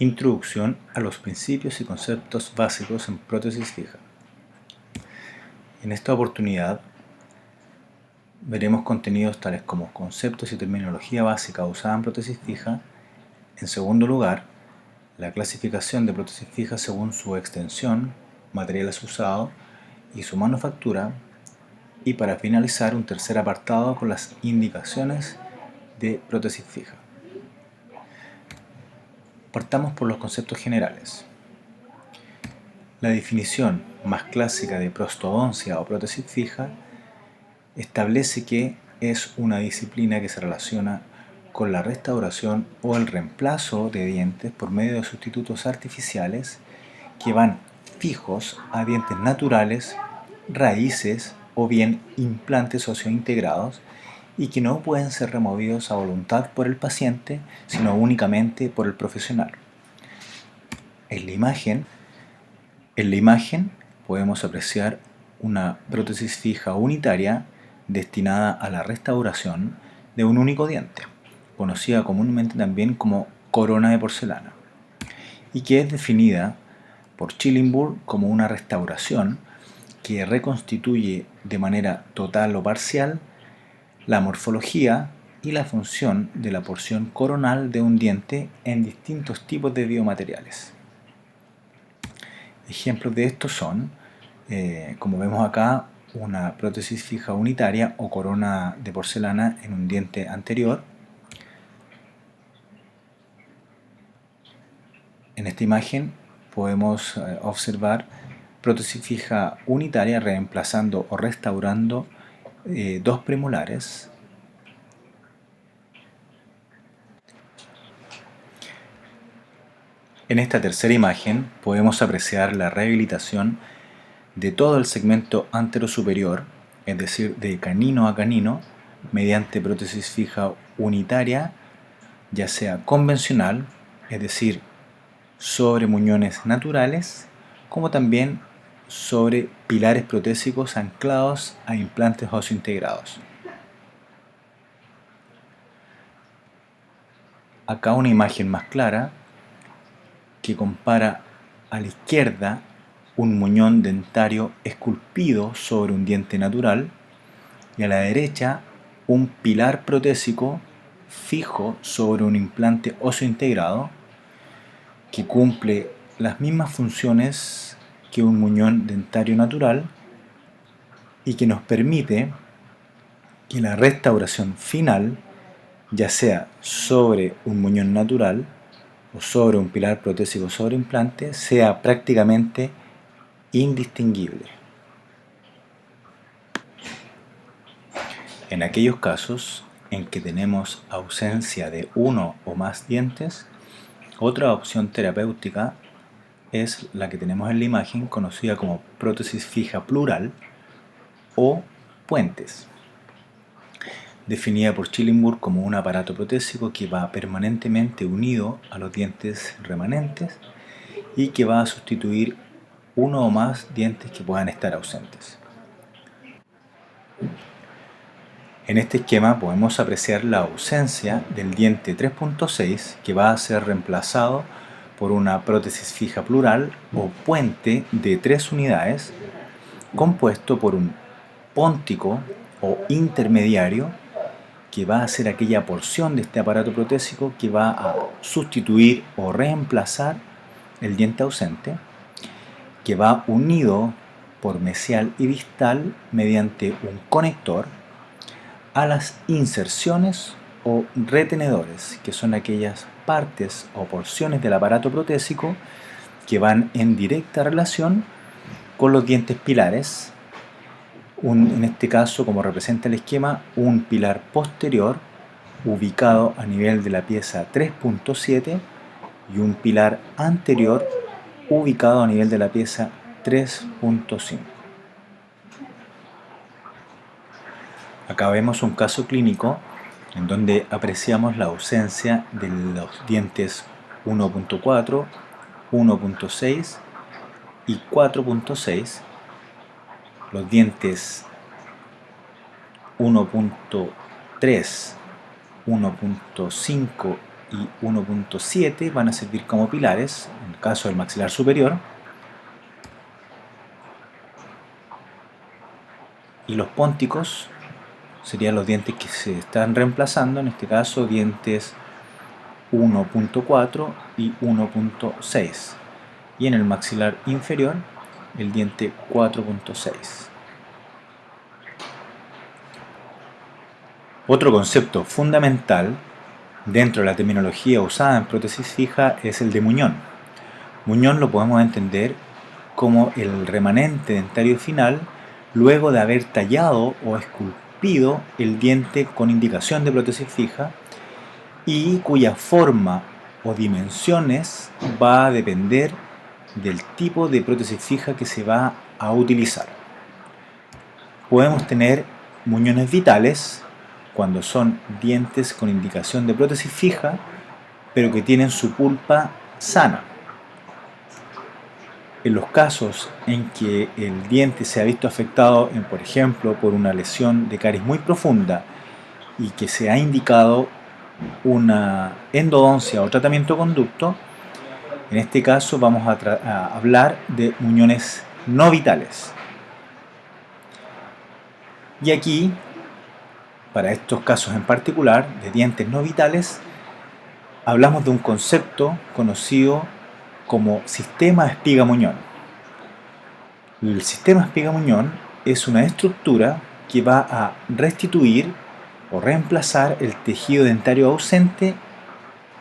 Introducción a los principios y conceptos básicos en prótesis fija. En esta oportunidad veremos contenidos tales como conceptos y terminología básica usada en prótesis fija. En segundo lugar, la clasificación de prótesis fija según su extensión, materiales usados y su manufactura. Y para finalizar, un tercer apartado con las indicaciones de prótesis fija. Partamos por los conceptos generales. La definición más clásica de prostodoncia o prótesis fija establece que es una disciplina que se relaciona con la restauración o el reemplazo de dientes por medio de sustitutos artificiales que van fijos a dientes naturales, raíces o bien implantes osseointegrados y que no pueden ser removidos a voluntad por el paciente, sino únicamente por el profesional. En la imagen podemos apreciar una prótesis fija unitaria destinada a la restauración de un único diente, conocida comúnmente también como corona de porcelana, y que es definida por Schillingburg como una restauración que reconstituye de manera total o parcial la morfología y la función de la porción coronal de un diente en distintos tipos de biomateriales. Ejemplos de estos son, como vemos acá, una prótesis fija unitaria o corona de porcelana en un diente anterior. En esta imagen podemos observar prótesis fija unitaria reemplazando o restaurando dos premolares. En esta tercera imagen podemos apreciar la rehabilitación de todo el segmento anterosuperior, es decir, de canino a canino, mediante prótesis fija unitaria, ya sea convencional, es decir, sobre muñones naturales, como también sobre pilares protésicos anclados a implantes osseointegrados. Acá una imagen más clara que compara a la izquierda un muñón dentario esculpido sobre un diente natural y a la derecha un pilar protésico fijo sobre un implante osseointegrado que cumple las mismas funciones que un muñón dentario natural y que nos permite que la restauración final, ya sea sobre un muñón natural o sobre un pilar protésico sobre implante, sea prácticamente indistinguible. En aquellos casos en que tenemos ausencia de uno o más dientes, otra opción terapéutica es la que tenemos en la imagen, conocida como prótesis fija plural o puentes, definida por Schillingburg como un aparato protésico que va permanentemente unido a los dientes remanentes y que va a sustituir uno o más dientes que puedan estar ausentes. En este esquema podemos apreciar la ausencia del diente 3.6 que va a ser reemplazado por una prótesis fija plural o puente de 3 unidades compuesto por un póntico o intermediario que va a ser aquella porción de este aparato protésico que va a sustituir o reemplazar el diente ausente, que va unido por mesial y distal mediante un conector a las inserciones o retenedores, que son aquellas partes o porciones del aparato protésico que van en directa relación con los dientes pilares. En este caso, como representa el esquema, un pilar posterior ubicado a nivel de la pieza 3.7 y un pilar anterior ubicado a nivel de la pieza 3.5. Acá vemos un caso clínico en donde apreciamos la ausencia de los dientes 1.4, 1.6 y 4.6, los dientes 1.3, 1.5 y 1.7 van a servir como pilares, en el caso del maxilar superior, y los pónticos serían los dientes que se están reemplazando, en este caso dientes 1.4 y 1.6, y en el maxilar inferior el diente 4.6. Otro concepto fundamental dentro de la terminología usada en prótesis fija es el de muñón. Muñón lo podemos entender como el remanente dentario final luego de haber tallado o esculpido el diente con indicación de prótesis fija y cuya forma o dimensiones va a depender del tipo de prótesis fija que se va a utilizar. Podemos tener muñones vitales cuando son dientes con indicación de prótesis fija, pero que tienen su pulpa sana. En los casos en que el diente se ha visto afectado, por ejemplo, por una lesión de caries muy profunda y que se ha indicado una endodoncia o tratamiento conducto, en este caso vamos a hablar de muñones no vitales. Y aquí, para estos casos en particular, de dientes no vitales, hablamos de un concepto conocido como sistema espiga-muñón. El sistema espiga-muñón es una estructura que va a restituir o reemplazar el tejido dentario ausente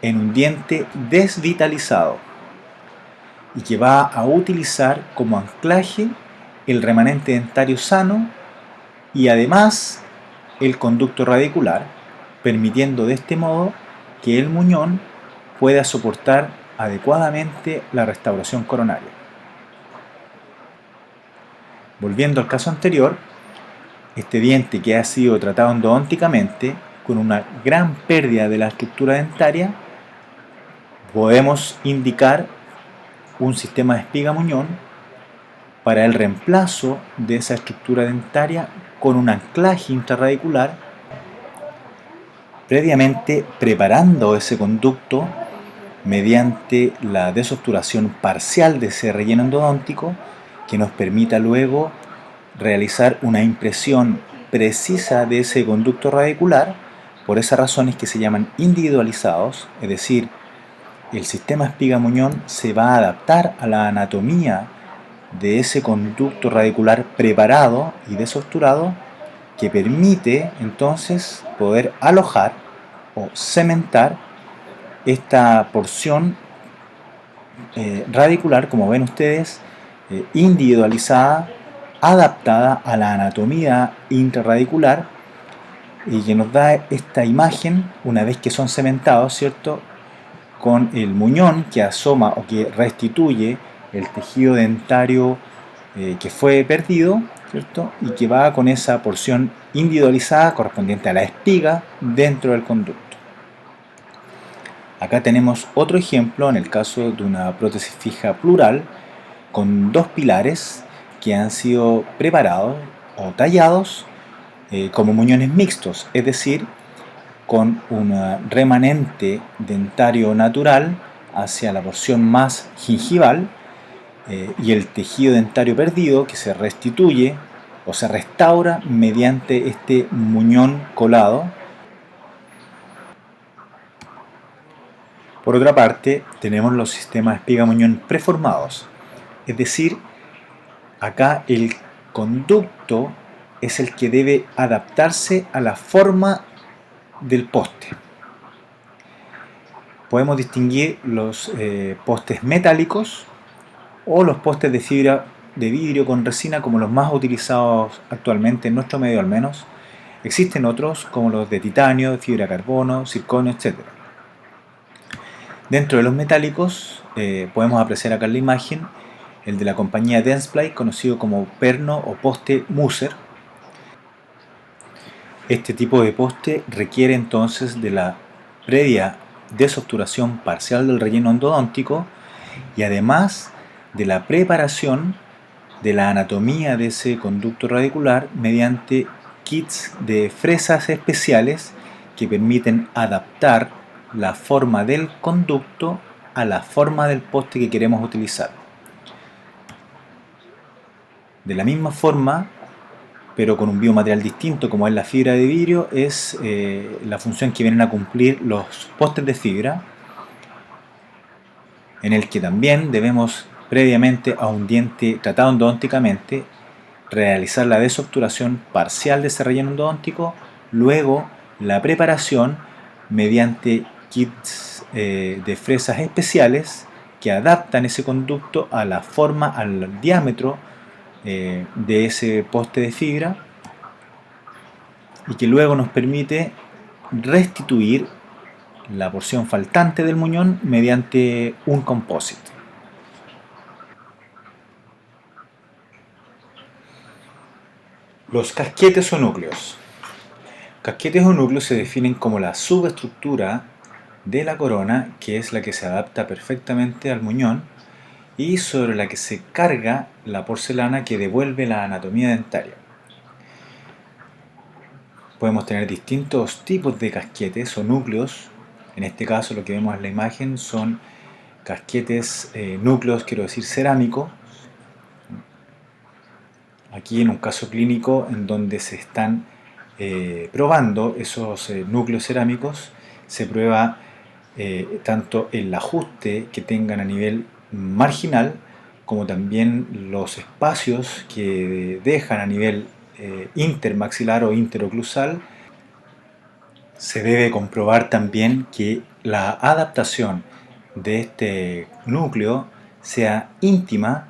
en un diente desvitalizado y que va a utilizar como anclaje el remanente dentario sano y además el conducto radicular, permitiendo de este modo que el muñón pueda soportar adecuadamente la restauración coronaria. Volviendo al caso anterior, este diente que ha sido tratado endodónticamente con una gran pérdida de la estructura dentaria, podemos indicar un sistema de espiga-muñón para el reemplazo de esa estructura dentaria con un anclaje intrarradicular, previamente preparando ese conducto mediante la desobturación parcial de ese relleno endodóntico que nos permita luego realizar una impresión precisa de ese conducto radicular. Por esas razones que se llaman individualizados, es decir, el sistema espiga-muñón se va a adaptar a la anatomía de ese conducto radicular preparado y desobturado, que permite entonces poder alojar o cementar esta porción radicular, como ven ustedes, individualizada, adaptada a la anatomía intrarradicular, y que nos da esta imagen una vez que son cementados, ¿cierto?, con el muñón que asoma o que restituye el tejido dentario que fue perdido, ¿cierto?, y que va con esa porción individualizada correspondiente a la espiga dentro del conducto. Acá tenemos otro ejemplo en el caso de una prótesis fija plural con dos pilares que han sido preparados o tallados como muñones mixtos, es decir, con un remanente dentario natural hacia la porción más gingival y el tejido dentario perdido que se restituye o se restaura mediante este muñón colado. Por otra parte, tenemos los sistemas espiga-muñón preformados, es decir, acá el conducto es el que debe adaptarse a la forma del poste. Podemos distinguir los postes metálicos o los postes de fibra de vidrio con resina como los más utilizados actualmente en nuestro medio al menos. Existen otros como los de titanio, de fibra de carbono, circonio, etc. Dentro de los metálicos podemos apreciar acá en la imagen el de la compañía Dentsply, conocido como perno o poste Musser. Este tipo de poste requiere entonces de la previa desobturación parcial del relleno endodóntico y además de la preparación de la anatomía de ese conducto radicular mediante kits de fresas especiales que permiten adaptar la forma del conducto a la forma del poste que queremos utilizar. De la misma forma, pero con un biomaterial distinto como es la fibra de vidrio, es la función que vienen a cumplir los postes de fibra, en el que también debemos, previamente a un diente tratado endodónticamente, realizar la desobturación parcial de ese relleno endodóntico, luego la preparación mediante kits de fresas especiales que adaptan ese conducto a la forma, al diámetro de ese poste de fibra, y que luego nos permite restituir la porción faltante del muñón mediante un composite. Los casquetes o núcleos. Casquetes o núcleos se definen como la subestructura de la corona, que es la que se adapta perfectamente al muñón y sobre la que se carga la porcelana que devuelve la anatomía dentaria. Podemos tener distintos tipos de casquetes o núcleos. En este caso lo que vemos en la imagen son casquetes, núcleos, quiero decir cerámicos. Aquí en un caso clínico en donde se están probando esos núcleos cerámicos, se prueba tanto el ajuste que tengan a nivel marginal como también los espacios que dejan a nivel intermaxilar o interoclusal. Se debe comprobar también que la adaptación de este núcleo sea íntima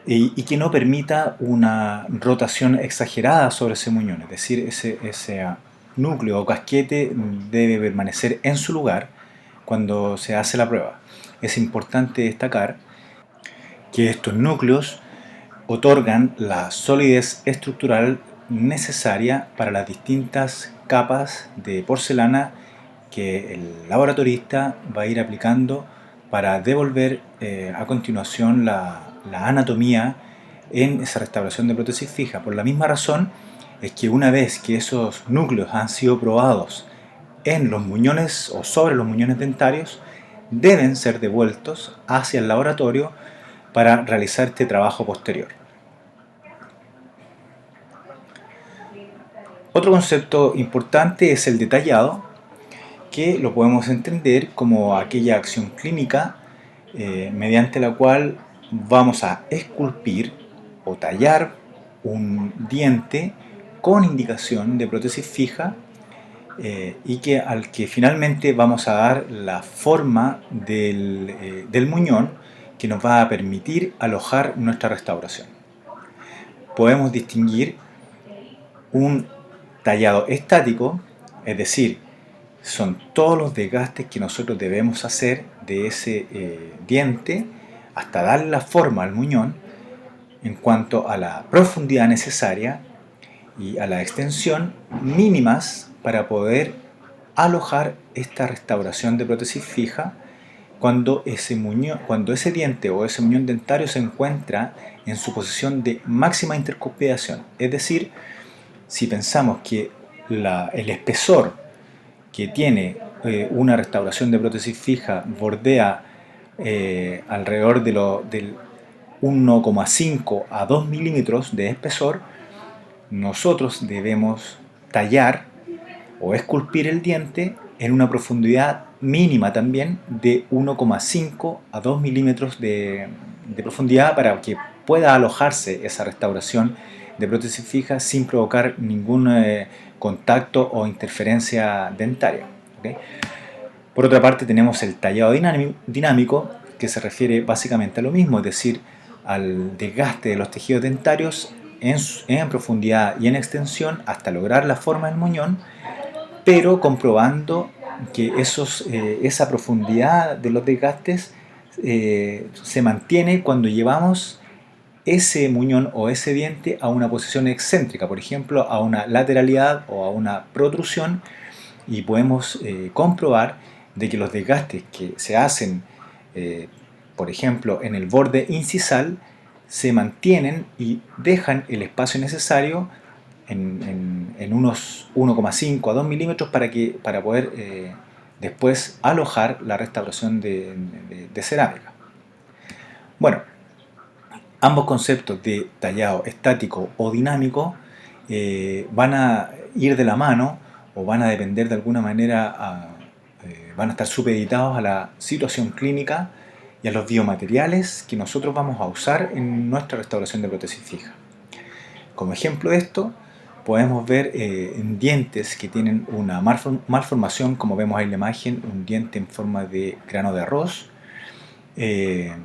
y que no permita una rotación exagerada sobre ese muñón, es decir, ese núcleo o casquete debe permanecer en su lugar cuando se hace la prueba. Es importante destacar que estos núcleos otorgan la solidez estructural necesaria para las distintas capas de porcelana que el laboratorista va a ir aplicando para devolver a continuación la anatomía en esa restauración de prótesis fija. Por la misma razón es que una vez que esos núcleos han sido probados en los muñones o sobre los muñones dentarios, deben ser devueltos hacia el laboratorio para realizar este trabajo posterior. Otro concepto importante es el detallado, que lo podemos entender como aquella acción clínica mediante la cual vamos a esculpir o tallar un diente con indicación de prótesis fija y que al que finalmente vamos a dar la forma del muñón que nos va a permitir alojar nuestra restauración. Podemos distinguir un tallado estático, es decir, son todos los desgastes que nosotros debemos hacer de ese diente hasta darle la forma al muñón en cuanto a la profundidad necesaria y a la extensión mínimas para poder alojar esta restauración de prótesis fija cuando ese diente o ese muñón dentario se encuentra en su posición de máxima intercupidación. Es decir, si pensamos que el espesor que tiene una restauración de prótesis fija bordea alrededor del 1,5 a 2 milímetros de espesor, nosotros debemos tallar o esculpir el diente en una profundidad mínima también de 1,5 a 2 milímetros de profundidad para que pueda alojarse esa restauración de prótesis fija sin provocar ningún contacto o interferencia dentaria. ¿Okay? Por otra parte tenemos el tallado dinámico, que se refiere básicamente a lo mismo, es decir, al desgaste de los tejidos dentarios en profundidad y en extensión hasta lograr la forma del muñón, pero comprobando que esa profundidad de los desgastes se mantiene cuando llevamos ese muñón o ese diente a una posición excéntrica, por ejemplo, a una lateralidad o a una protrusión, y podemos comprobar de que los desgastes que se hacen, por ejemplo, en el borde incisal, se mantienen y dejan el espacio necesario en unos 1,5 a 2 milímetros para poder después alojar la restauración de cerámica. Bueno, ambos conceptos de tallado estático o dinámico van a ir de la mano o van a depender de alguna manera, van a estar supeditados a la situación clínica y a los biomateriales que nosotros vamos a usar en nuestra restauración de prótesis fija. Como ejemplo de esto, podemos ver dientes que tienen una malformación, como vemos ahí en la imagen, un diente en forma de grano de arroz, en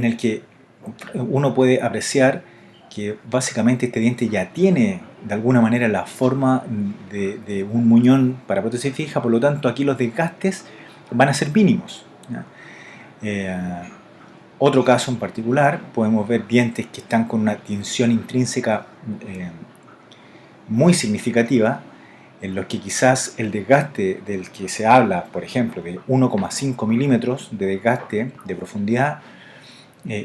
el que uno puede apreciar que básicamente este diente ya tiene de alguna manera la forma de un muñón para prótesis fija, por lo tanto aquí los desgastes van a ser mínimos, ¿ya? Otro caso en particular, podemos ver dientes que están con una tinción intrínseca muy significativa, en los que quizás el desgaste del que se habla, por ejemplo, de 1,5 milímetros de desgaste de profundidad,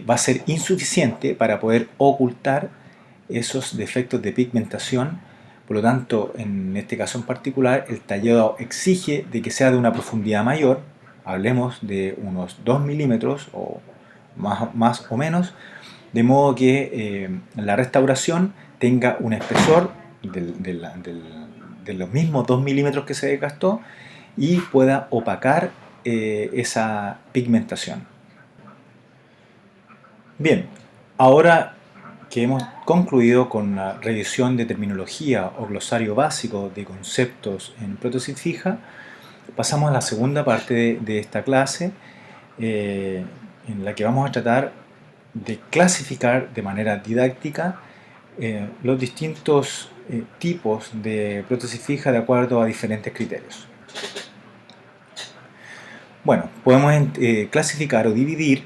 va a ser insuficiente para poder ocultar esos defectos de pigmentación. Por lo tanto, en este caso en particular, el tallado exige de que sea de una profundidad mayor, hablemos de unos 2 milímetros o más o menos, de modo que la restauración tenga un espesor de los mismos 2 milímetros que se desgastó y pueda opacar esa pigmentación. Bien, ahora que hemos concluido con la revisión de terminología o glosario básico de conceptos en prótesis fija, pasamos a la segunda parte de esta clase, en la que vamos a tratar de clasificar de manera didáctica los distintos tipos de prótesis fija de acuerdo a diferentes criterios. Bueno, podemos clasificar o dividir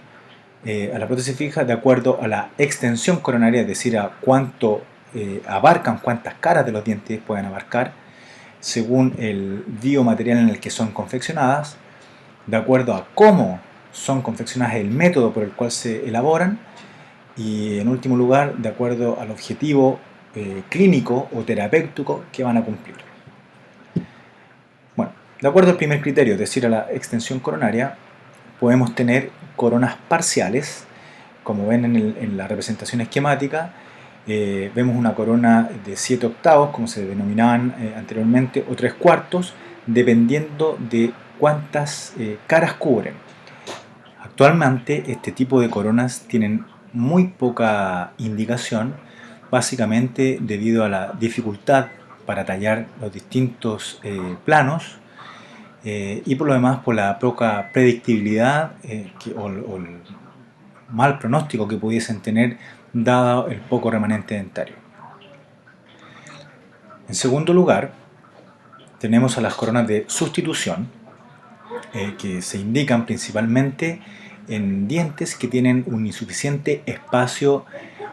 a la prótesis fija de acuerdo a la extensión coronaria, es decir, a cuánto abarcan, cuántas caras de los dientes pueden abarcar, según el biomaterial en el que son confeccionadas, de acuerdo a cómo son confeccionadas, el método por el cual se elaboran, y en último lugar, de acuerdo al objetivo clínico o terapéutico que van a cumplir. Bueno, de acuerdo al primer criterio, es decir, a la extensión coronaria, podemos tener coronas parciales, como ven en la representación esquemática. Vemos una corona de 7 octavos, como se denominaban anteriormente, o 3/4, dependiendo de cuántas caras cubren. Actualmente este tipo de coronas tienen muy poca indicación, básicamente debido a la dificultad para tallar los distintos planos, y por lo demás por la poca predictibilidad o el mal pronóstico que pudiesen tener dado el poco remanente dentario. En segundo lugar, tenemos a las coronas de sustitución, que se indican principalmente en dientes que tienen un insuficiente espacio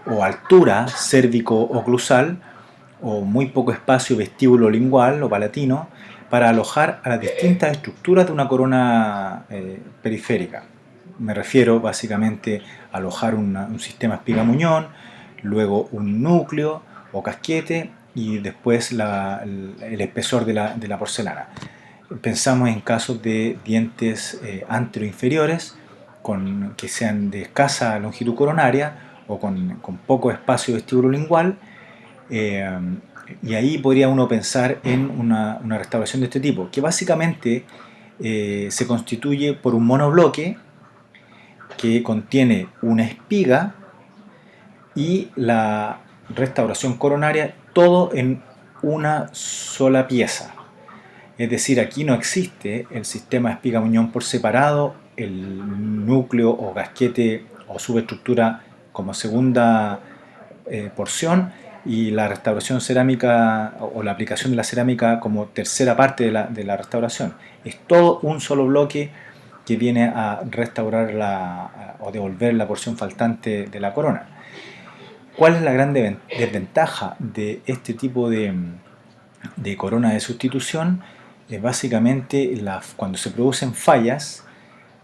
o altura cérvico-oclusal o muy poco espacio vestíbulo-lingual o palatino para alojar a las distintas estructuras de una corona periférica. Me refiero básicamente a alojar un sistema espiga-muñón, luego un núcleo o casquete y después el espesor de la porcelana. Pensamos en casos de dientes anteroinferiores que sean de escasa longitud coronaria o con poco espacio vestíbulo-lingual, y ahí podría uno pensar en una restauración de este tipo, que básicamente se constituye por un monobloque que contiene una espiga y la restauración coronaria, todo en una sola pieza. Es decir, aquí no existe el sistema espiga-muñón por separado, el núcleo o casquete o subestructura como segunda porción, y la restauración cerámica o la aplicación de la cerámica como tercera parte de la restauración. Es todo un solo bloque que viene a restaurar o devolver la porción faltante de la corona. ¿Cuál es la gran desventaja de este tipo de corona de sustitución? Básicamente cuando se producen fallas,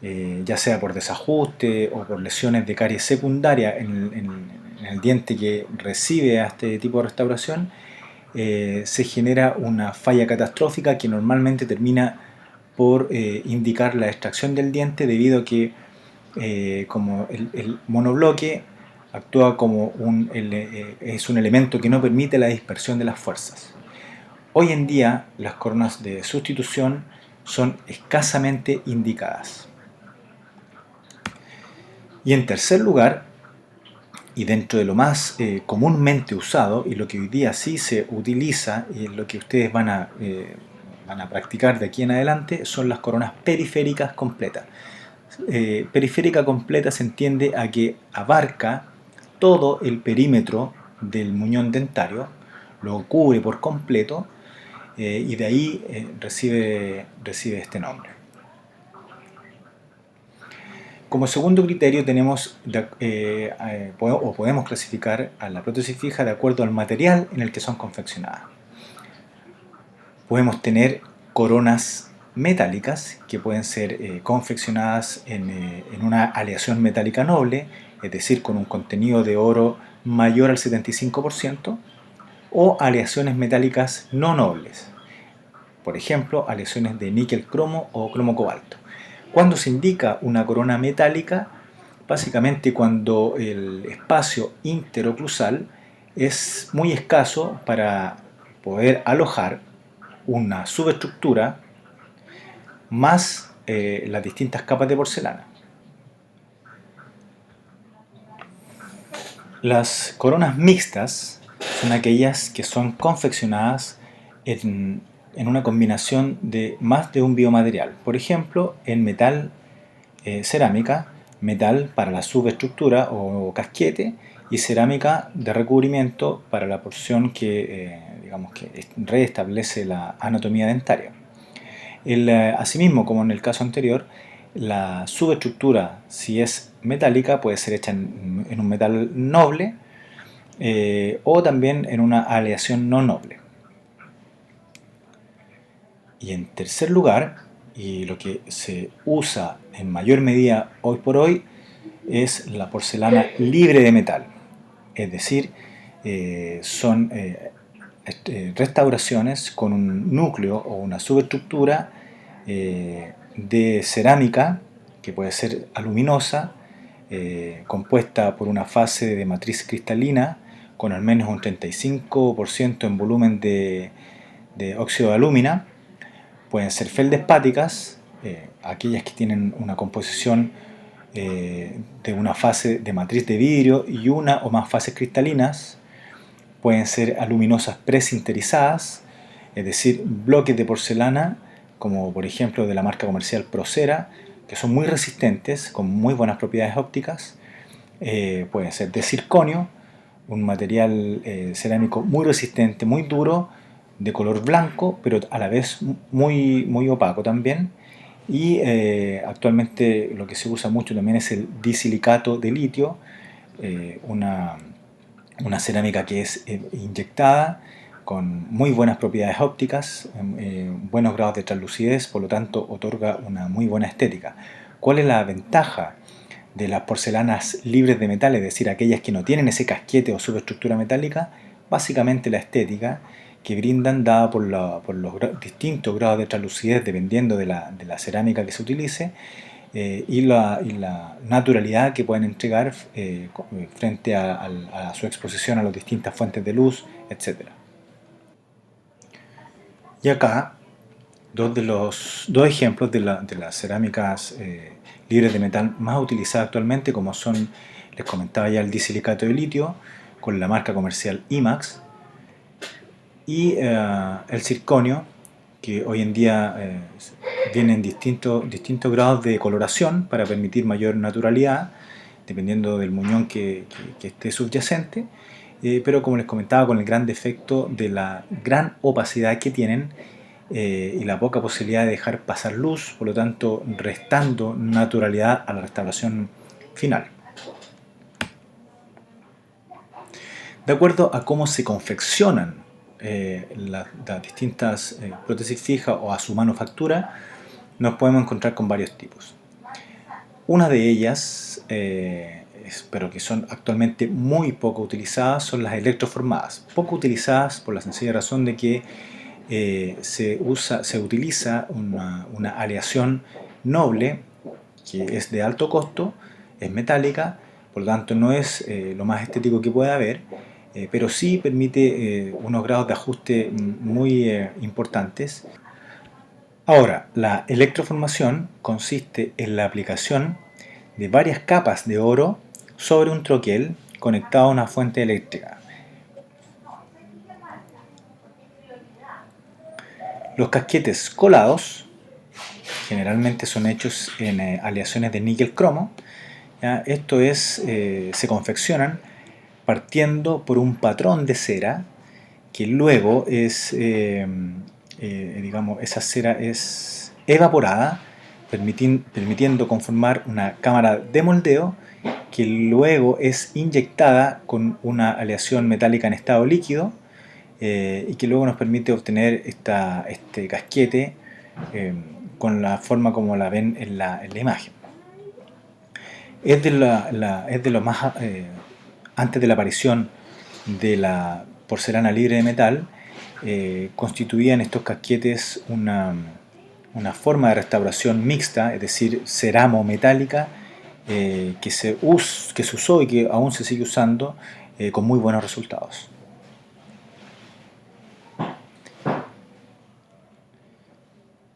ya sea por desajuste o por lesiones de caries secundaria en el diente que recibe a este tipo de restauración, se genera una falla catastrófica que normalmente termina por indicar la extracción del diente, debido a que como el monobloque actúa como es un elemento que no permite la dispersión de las fuerzas. Hoy en día las coronas de sustitución son escasamente indicadas. Y en tercer lugar, y dentro de lo más comúnmente usado, y lo que hoy día sí se utiliza, y lo que ustedes van a practicar de aquí en adelante, son las coronas periféricas completas. Periférica completa se entiende a que abarca todo el perímetro del muñón dentario, lo cubre por completo, y de ahí recibe este nombre. Como segundo criterio tenemos, o podemos clasificar a la prótesis fija de acuerdo al material en el que son confeccionadas. Podemos tener coronas metálicas que pueden ser confeccionadas en una aleación metálica noble, es decir, con un contenido de oro mayor al 75%, o aleaciones metálicas no nobles, por ejemplo, aleaciones de níquel cromo o cromo cobalto. Cuando se indica una corona metálica, básicamente cuando el espacio interoclusal es muy escaso para poder alojar una subestructura más las distintas capas de porcelana. Las coronas mixtas son aquellas que son confeccionadas en una combinación de más de un biomaterial. Por ejemplo, en metal, cerámica, metal para la subestructura o casquete, y cerámica de recubrimiento para la porción que, digamos, que reestablece la anatomía dentaria. Asimismo, como en el caso anterior, la subestructura, si es metálica, puede ser hecha en un metal noble o también en una aleación no noble. Y en tercer lugar, y lo que se usa en mayor medida hoy por hoy, es la porcelana libre de metal. Es decir, son restauraciones con un núcleo o una subestructura de cerámica, que puede ser aluminosa, compuesta por una fase de matriz cristalina con al menos un 35% en volumen de óxido de alúmina. Pueden ser feldespáticas, aquellas que tienen una composición de una fase de matriz de vidrio y una o más fases cristalinas. Pueden ser aluminosas presinterizadas, es decir, bloques de porcelana, como por ejemplo de la marca comercial Procera, que son muy resistentes, con muy buenas propiedades ópticas. Pueden ser de circonio, un material cerámico muy resistente, muy duro, de color blanco, pero a la vez muy opaco también. Y actualmente lo que se usa mucho también es el disilicato de litio, una cerámica que es inyectada con muy buenas propiedades ópticas, buenos grados de translucidez, por lo tanto otorga una muy buena estética. ¿Cuál es la ventaja de las porcelanas libres de metal, es decir, aquellas que no tienen ese casquete o subestructura metálica? Básicamente la estética que brindan, dada por los distintos grados de translucidez dependiendo de la cerámica que se utilice, y la naturalidad que pueden entregar frente a su exposición a las distintas fuentes de luz, etc. Y acá dos ejemplos de las cerámicas libres de metal más utilizadas actualmente, como son, les comentaba ya, el disilicato de litio con la marca comercial IMAX, y el circonio, que hoy en día viene en distintos grados de coloración para permitir mayor naturalidad, dependiendo del muñón que esté subyacente, pero como les comentaba, con el gran defecto de la gran opacidad que tienen y la poca posibilidad de dejar pasar luz, por lo tanto restando naturalidad a la restauración final. De acuerdo a cómo se confeccionan las distintas prótesis fijas o a su manufactura, nos podemos encontrar con varios tipos. Una de ellas pero que son actualmente muy poco utilizadas, son las electroformadas. Poco utilizadas por la sencilla razón de que se utiliza una aleación noble que es de alto costo, es metálica, por lo tanto no es lo más estético que pueda haber, pero sí permite unos grados de ajuste muy importantes. Ahora, la electroformación consiste en la aplicación de varias capas de oro sobre un troquel conectado a una fuente eléctrica. Los casquetes colados generalmente son hechos en aleaciones de níquel-cromo. Esto es, se confeccionan partiendo por un patrón de cera que luego es, digamos, esa cera es evaporada, permitiendo conformar una cámara de moldeo que luego es inyectada con una aleación metálica en estado líquido y que luego nos permite obtener este casquete con la forma como la ven en la imagen. Es de lo más antes de la aparición de la porcelana libre de metal, constituían estos casquetes una forma de restauración mixta, es decir, ceramo-metálica, que se usó y que aún se sigue usando con muy buenos resultados.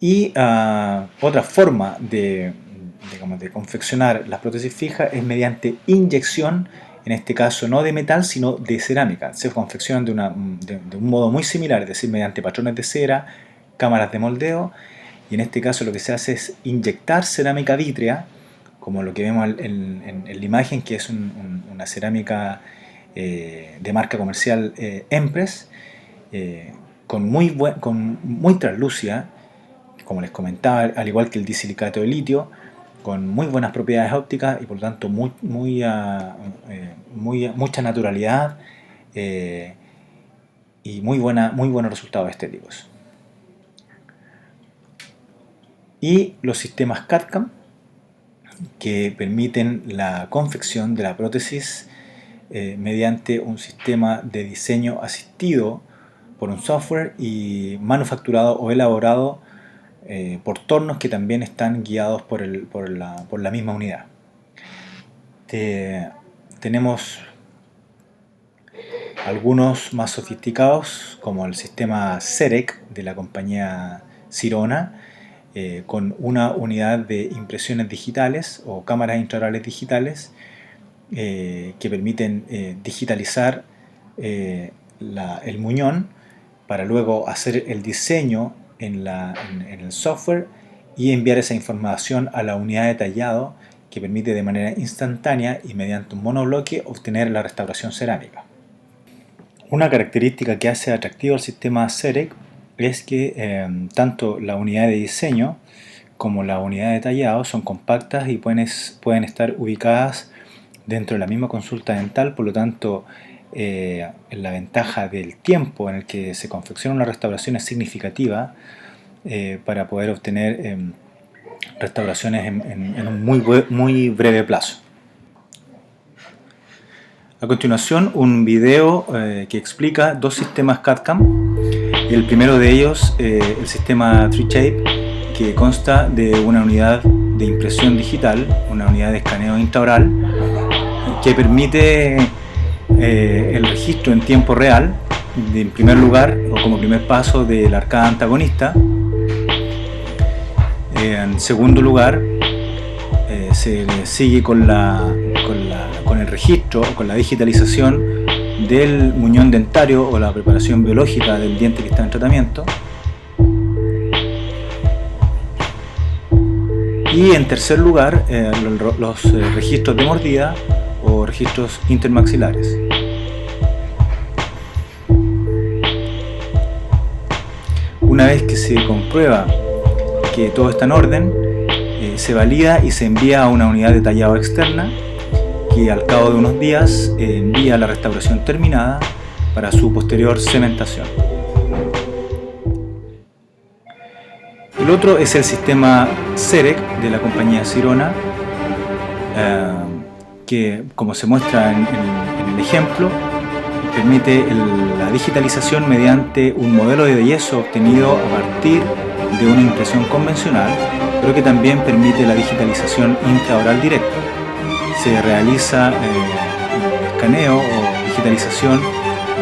Y otra forma de confeccionar las prótesis fijas es mediante inyección, en este caso no de metal sino de cerámica. Se confeccionan de un modo muy similar, es decir, mediante patrones de cera, cámaras de moldeo, y en este caso lo que se hace es inyectar cerámica vítrea, como lo que vemos en la imagen, que es una cerámica de marca comercial Empress, con muy translúcida, como les comentaba, al igual que el disilicato de litio, con muy buenas propiedades ópticas y por lo tanto mucha naturalidad y muy buenos resultados estéticos. Y los sistemas CAD/CAM, que permiten la confección de la prótesis mediante un sistema de diseño asistido por un software y manufacturado o elaborado por tornos que también están guiados por la misma unidad. Tenemos algunos más sofisticados, como el sistema CEREC de la compañía Sirona, con una unidad de impresiones digitales o cámaras intraorales digitales que permiten digitalizar el muñón para luego hacer el diseño en el software y enviar esa información a la unidad de tallado, que permite de manera instantánea y mediante un monobloque obtener la restauración cerámica. Una característica que hace atractivo al sistema CEREC es que tanto la unidad de diseño como la unidad de tallado son compactas y pueden estar ubicadas dentro de la misma consulta dental, por lo tanto la ventaja del tiempo en el que se confecciona una restauración es significativa para poder obtener restauraciones en un muy breve plazo. A continuación, un video que explica dos sistemas CAD/CAM. El primero de ellos, el sistema 3Shape, que consta de una unidad de impresión digital, una unidad de escaneo intraoral, que permite el registro en tiempo real, en primer lugar, o como primer paso, de la arcada antagonista. En segundo lugar, se sigue con el registro o con la digitalización del muñón dentario o la preparación biológica del diente que está en tratamiento. Y en tercer lugar, los registros de mordida o registros intermaxilares. Una vez que se comprueba que todo está en orden, se valida y se envía a una unidad de tallado externa, que al cabo de unos días envía la restauración terminada para su posterior cementación. El otro es el sistema CEREC de la compañía Sirona, que, como se muestra en el ejemplo, permite la digitalización mediante un modelo de yeso obtenido a partir de una impresión convencional, pero que también permite la digitalización intraoral directa. Se realiza el escaneo o digitalización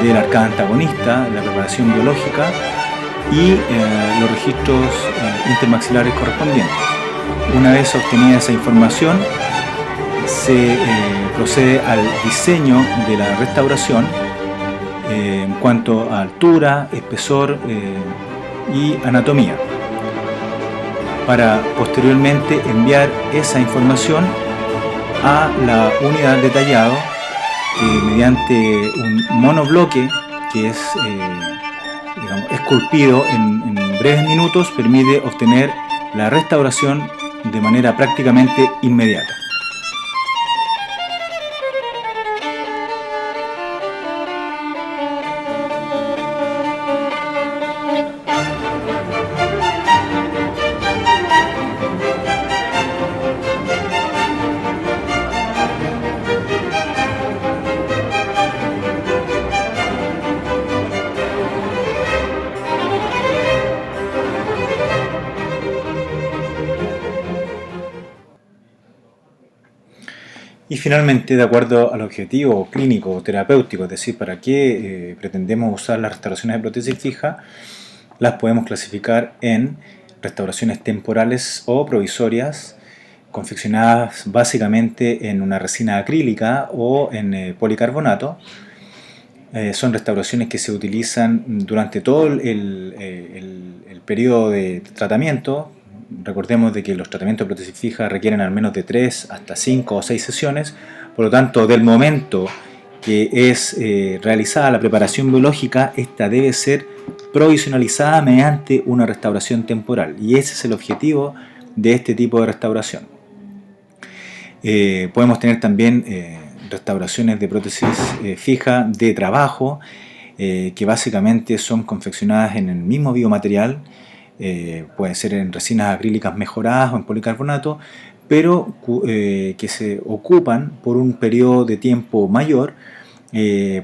del arcada antagonista, la preparación biológica y los registros intermaxilares correspondientes. Una vez obtenida esa información, se procede al diseño de la restauración en cuanto a altura, espesor y anatomía, para posteriormente enviar esa información a la unidad detallado mediante un monobloque que es esculpido en breves minutos, permite obtener la restauración de manera prácticamente inmediata. Y finalmente, de acuerdo al objetivo clínico o terapéutico, es decir, para qué pretendemos usar las restauraciones de prótesis fija, las podemos clasificar en restauraciones temporales o provisorias, confeccionadas básicamente en una resina acrílica o en policarbonato. Son restauraciones que se utilizan durante todo el periodo de tratamiento. Recordemos de que los tratamientos de prótesis fija requieren al menos de 3 hasta 5 o 6 sesiones, por lo tanto, del momento que es realizada la preparación biológica, esta debe ser provisionalizada mediante una restauración temporal, y ese es el objetivo de este tipo de restauración. Podemos tener también restauraciones de prótesis fija de trabajo, que básicamente son confeccionadas en el mismo biomaterial. Pueden ser en resinas acrílicas mejoradas o en policarbonato, pero que se ocupan por un periodo de tiempo mayor,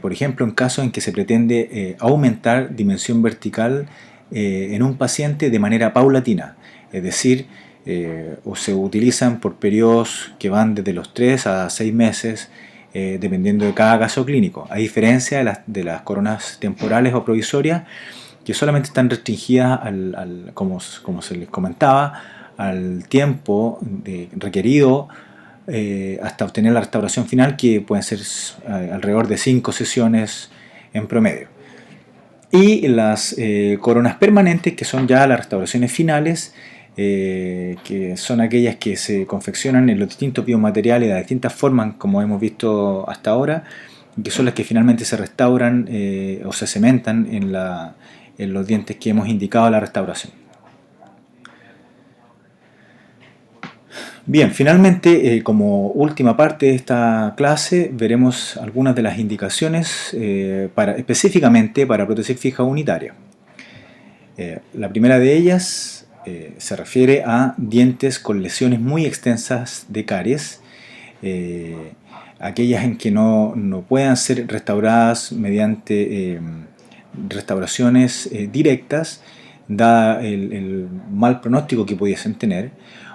por ejemplo en casos en que se pretende aumentar dimensión vertical en un paciente de manera paulatina, es decir, o se utilizan por periodos que van desde los 3 a 6 meses, dependiendo de cada caso clínico, a diferencia de las coronas temporales o provisorias, que solamente están restringidas, como se les comentaba, al tiempo requerido hasta obtener la restauración final, que pueden ser alrededor de 5 sesiones en promedio. Y las coronas permanentes, que son ya las restauraciones finales, que son aquellas que se confeccionan en los distintos biomateriales de las distintas formas, como hemos visto hasta ahora, que son las que finalmente se restauran o se cementan en los dientes que hemos indicado la restauración. Bien, finalmente, como última parte de esta clase, veremos algunas de las indicaciones específicamente para prótesis fija unitaria. La primera de ellas se refiere a dientes con lesiones muy extensas de caries, aquellas en que no puedan ser restauradas mediante restauraciones directas, dada el mal pronóstico que pudiesen tener,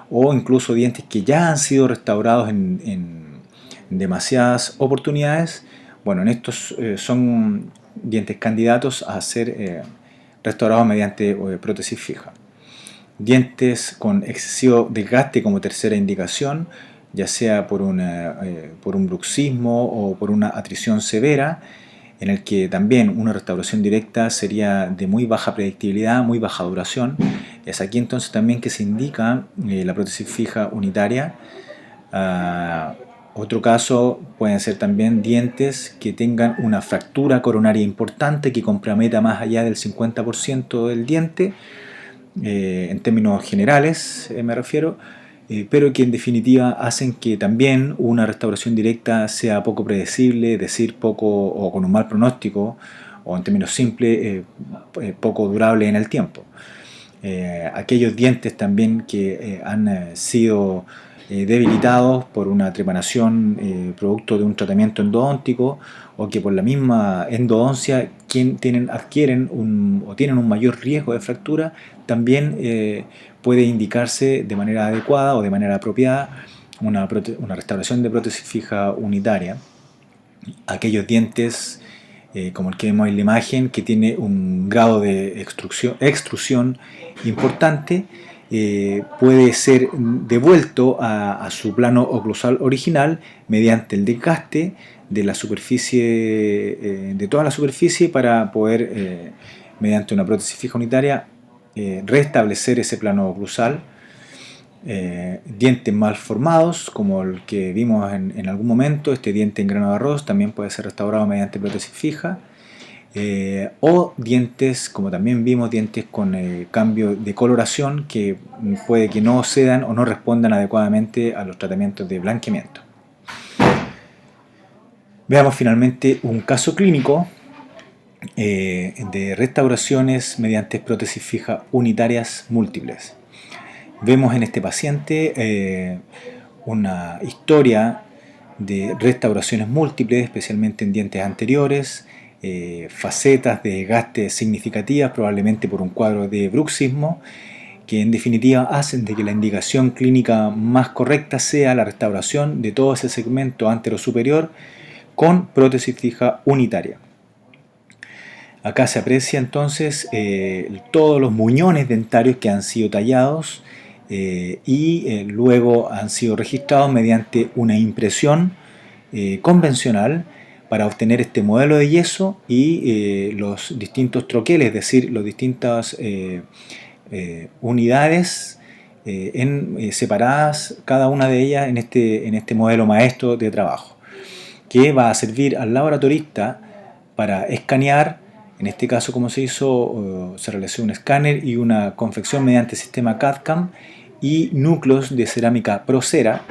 o incluso dientes que ya han sido restaurados en demasiadas oportunidades. Bueno, en estos son dientes candidatos a ser restaurados mediante prótesis fija. Dientes con excesivo desgaste como tercera indicación, ya sea por un bruxismo o por una atrición severa, en el que también una restauración directa sería de muy baja predictibilidad, muy baja duración. Es aquí entonces también que se indica la prótesis fija unitaria. Otro caso pueden ser también dientes que tengan una fractura coronaria importante que comprometa más allá del 50% del diente, en términos generales me refiero, pero que en definitiva hacen que también una restauración directa sea poco predecible, es decir, poco o con un mal pronóstico, o en términos simples, poco durable en el tiempo. Aquellos dientes también que han sido debilitados por una trepanación producto de un tratamiento endodóntico, o que por la misma endodoncia adquieren o tienen un mayor riesgo de fractura, también puede indicarse de manera adecuada o de manera apropiada una restauración de prótesis fija unitaria. Aquellos dientes, como el que vemos en la imagen, que tiene un grado de extrusión importante, puede ser devuelto a su plano oclusal original mediante el desgaste de la superficie, de toda la superficie, para poder, mediante una prótesis fija unitaria, restablecer ese plano oclusal. Dientes mal formados, como el que vimos en algún momento, este diente en grano de arroz también puede ser restaurado mediante prótesis fija. O dientes, como también vimos, dientes con cambio de coloración, que puede que no cedan o no respondan adecuadamente a los tratamientos de blanqueamiento. Veamos finalmente un caso clínico de restauraciones mediante prótesis fija unitarias múltiples. Vemos en este paciente una historia de restauraciones múltiples, especialmente en dientes anteriores, facetas de desgaste significativas, probablemente por un cuadro de bruxismo, que en definitiva hacen de que la indicación clínica más correcta sea la restauración de todo ese segmento antero-superior con prótesis fija unitaria. Acá se aprecia entonces todos los muñones dentarios que han sido tallados y luego han sido registrados mediante una impresión convencional para obtener este modelo de yeso y los distintos troqueles, es decir, las distintas unidades separadas, cada una de ellas en este modelo maestro de trabajo, que va a servir al laboratorista para escanear. En este caso, como se hizo, se realizó un escáner y una confección mediante sistema CAD/CAM y núcleos de cerámica Procera,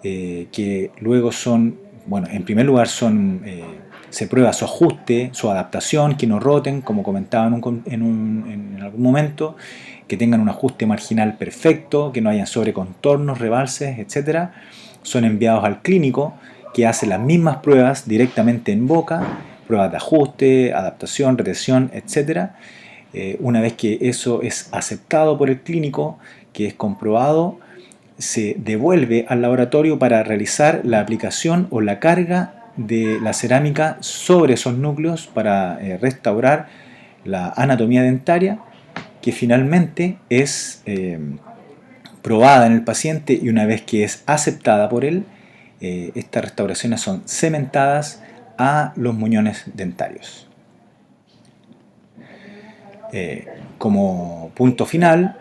que luego son, bueno, en primer lugar se prueba su ajuste, su adaptación, que no roten, como comentaba en algún momento, que tengan un ajuste marginal perfecto, que no hayan sobrecontornos, rebalses, etc. Son enviados al clínico, que hace las mismas pruebas directamente en boca, pruebas de ajuste, adaptación, retención, etc. Una vez que eso es aceptado por el clínico, que es comprobado, se devuelve al laboratorio para realizar la aplicación o la carga de la cerámica sobre esos núcleos para restaurar la anatomía dentaria, que finalmente es probada en el paciente, y una vez que es aceptada por él, estas restauraciones son cementadas a los muñones dentarios. Como punto final,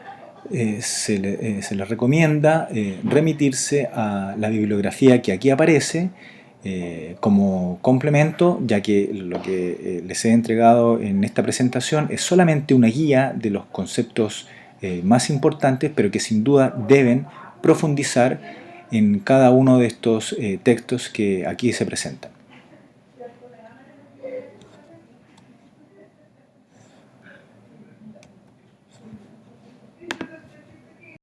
se les recomienda remitirse a la bibliografía que aquí aparece como complemento, ya que lo que les he entregado en esta presentación es solamente una guía de los conceptos más importantes, pero que sin duda deben profundizar en cada uno de estos textos que aquí se presentan.